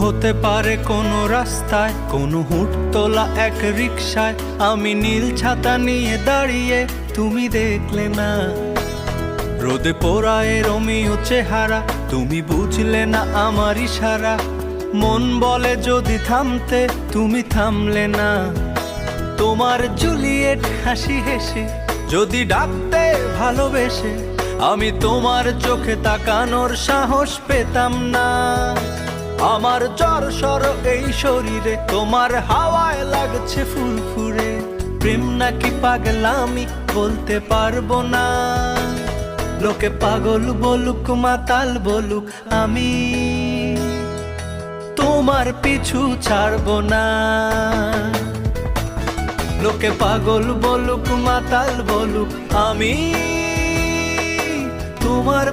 হতে পারে কোনো রাস্তায়, কোনো হুট তোলা এক রিকশায় আমি নীল ছাতা নিয়ে দাঁড়িয়ে, তুমি দেখলে না। রোদে পোড়ায় রোমিও চেহারা, তুমি বুঝলে না আমার ইশারা। মন বলে যদি থামতে, তুমি থামলে না। তোমার জুলিয়েট হাসি হেসে যদি ডাকতে ভালোবেসে, আমি তোমার চোখে তাকানোর সাহস পেতাম না। আমার জ্বর সর এই শরীরে, তোমার হাওয়ায় লাগছে ফুরফুরে। প্রেম নাকি পাগলামি বলতে পারবো না। লোকে পাগল বলুক মাতাল বলুক, আমি তোমার পিছু ছাড়বো না। লোকে পাগল বলুক মাতাল বলুক, আমি তোমার